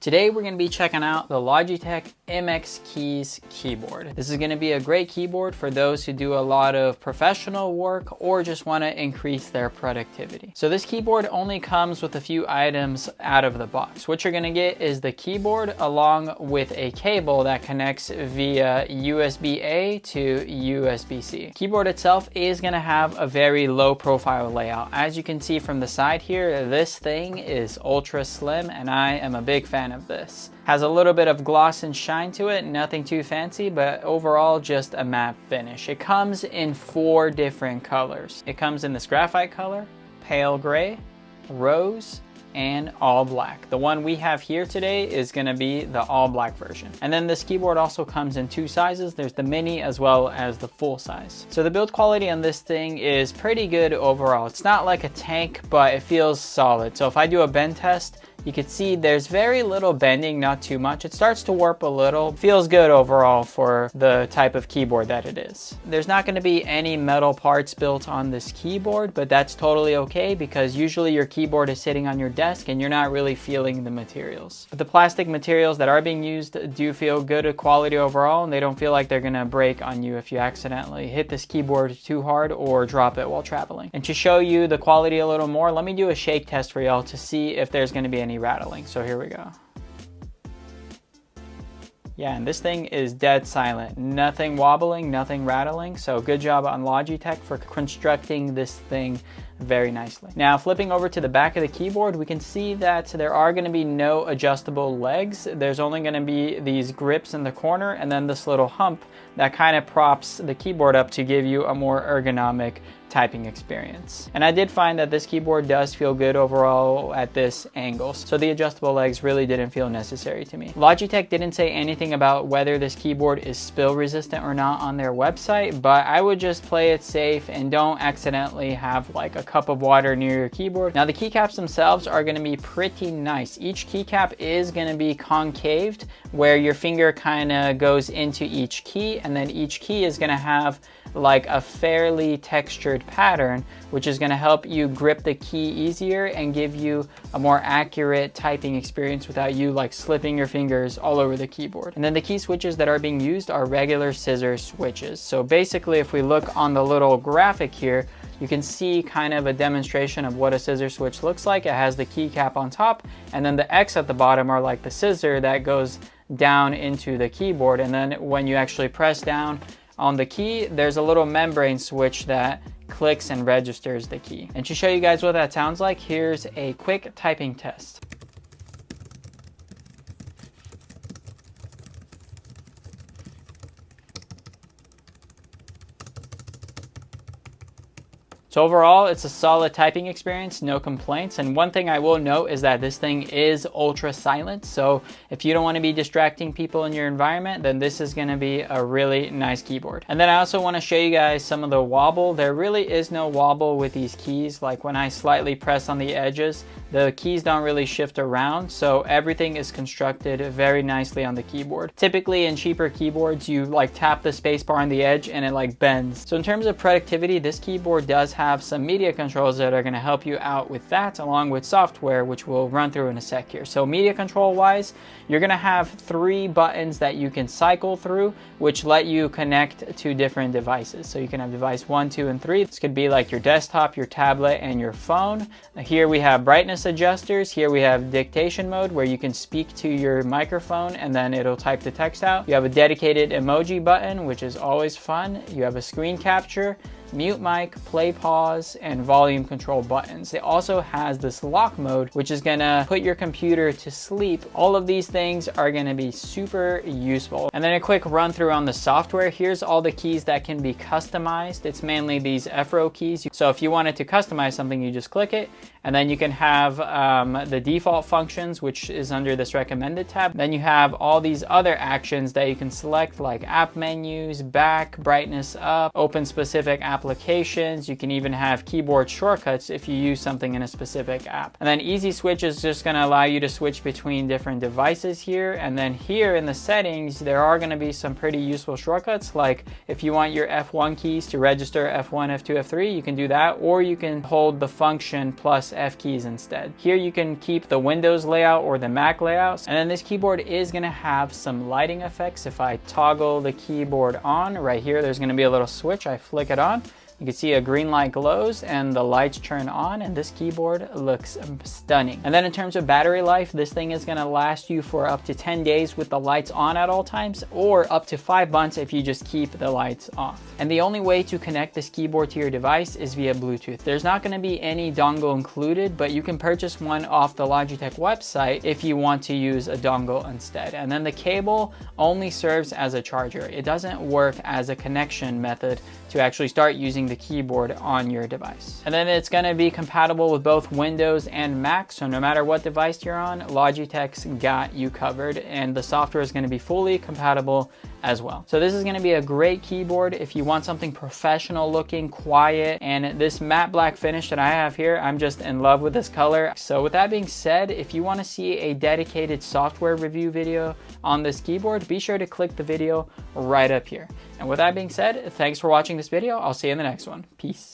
Today we're going to be checking out the Logitech MX Keys keyboard. This is going to be a great keyboard for those who do a lot of professional work or just want to increase their productivity. So this keyboard only comes with a few items out of the box. What you're going to get is the keyboard along with a cable that connects via USB-A to USB-C. Keyboard itself is going to have a very low profile layout. As you can see from the side here, this thing is ultra slim and I am a big fan of this. Has a little bit of gloss and shine to it, nothing too fancy, but overall just a matte finish. It comes in 4 different colors. It comes in this graphite color, pale gray, rose, and all black. The one we have here today is going to be the all black version. And then this keyboard also comes in 2 sizes. There's the mini as well as the full size. So the build quality on this thing is pretty good overall. It's not like a tank, but it feels solid. So if I do a bend test, you can see there's very little bending, not too much. It starts to warp a little. Feels good overall for the type of keyboard that it is. There's not going to be any metal parts built on this keyboard, but that's totally okay because usually your keyboard is sitting on your desk and you're not really feeling the materials. But the plastic materials that are being used do feel good quality overall, and they don't feel like they're going to break on you if you accidentally hit this keyboard too hard or drop it while traveling. And to show you the quality a little more, let me do a shake test for y'all to see if there's going to be any rattling. So here we go. Yeah, and this thing is dead silent. Nothing wobbling, nothing rattling. So good job on Logitech for constructing this thing very nicely. Now flipping over to the back of the keyboard, we can see that there are going to be no adjustable legs. There's only going to be these grips in the corner and then this little hump that kind of props the keyboard up to give you a more ergonomic typing experience. And I did find that this keyboard does feel good overall at this angle, so the adjustable legs really didn't feel necessary to me. Logitech didn't say anything about whether this keyboard is spill resistant or not on their website, but I would just play it safe and don't accidentally have like a cup of water near your keyboard. Now the keycaps themselves are going to be pretty nice. Each keycap is going to be concaved where your finger kind of goes into each key, and then each key is going to have like a fairly textured pattern, which is going to help you grip the key easier and give you a more accurate typing experience without you like slipping your fingers all over the keyboard. And then the key switches that are being used are regular scissor switches. So basically if we look on the little graphic here, you can see kind of a demonstration of what a scissor switch looks like. It has the keycap on top, and then the X at the bottom are like the scissor that goes down into the keyboard. And then when you actually press down on the key, there's a little membrane switch that clicks and registers the key. And to show you guys what that sounds like, here's a quick typing test. So overall, it's a solid typing experience, no complaints. And one thing I will note is that this thing is ultra silent. So if you don't want to be distracting people in your environment, then this is going to be a really nice keyboard. And then I also want to show you guys some of the wobble. There really is no wobble with these keys. Like when I slightly press on the edges, the keys don't really shift around. So everything is constructed very nicely on the keyboard. Typically in cheaper keyboards, you like tap the space bar on the edge and it like bends. So in terms of productivity, this keyboard does have some media controls that are going to help you out with that, along with software, which we'll run through in a sec here. So media control wise, you're going to have 3 buttons that you can cycle through, which let you connect to different devices. So you can have device 1, 2, and 3. This could be like your desktop, your tablet, and your phone. Here we have brightness adjusters. Here we have dictation mode where you can speak to your microphone and then it'll type the text out. You have a dedicated emoji button, which is always fun. You have a screen capture, mute mic, play pause, and volume control buttons. It also has this lock mode, which is gonna put your computer to sleep. All of these things are gonna be super useful. And then a quick run through on the software. Here's all the keys that can be customized. It's mainly these F-row keys. So if you wanted to customize something, you just click it, and then you can have the default functions, which is under this recommended tab. Then you have all these other actions that you can select, like app menus, back, brightness up, open specific applications. You can even have keyboard shortcuts if you use something in a specific app. And then easy switch is just going to allow you to switch between different devices here. And then here in the settings, there are going to be some pretty useful shortcuts, like if you want your F1 keys to register F1, F2, F3, you can do that, or you can hold the function plus press F keys instead. Here you can keep the Windows layout or the Mac layout. And then this keyboard is gonna have some lighting effects. If I toggle the keyboard on, right here, there's gonna be a little switch. I flick it on. You can see a green light glows and the lights turn on, and this keyboard looks stunning. And then in terms of battery life, this thing is gonna last you for up to 10 days with the lights on at all times, or up to 5 months if you just keep the lights off. And the only way to connect this keyboard to your device is via Bluetooth. There's not gonna be any dongle included, but you can purchase one off the Logitech website if you want to use a dongle instead. And then the cable only serves as a charger. It doesn't work as a connection method to actually start using the keyboard on your device. And then it's gonna be compatible with both Windows and Mac, so no matter what device you're on, Logitech's got you covered, and the software is gonna be fully compatible as well. So this is gonna be a great keyboard if you want something professional looking, quiet, and this matte black finish that I have here, I'm just in love with this color. So with that being said, if you wanna see a dedicated software review video on this keyboard, be sure to click the video right up here. And with that being said, thanks for watching this video. I'll see you in the next one. Peace.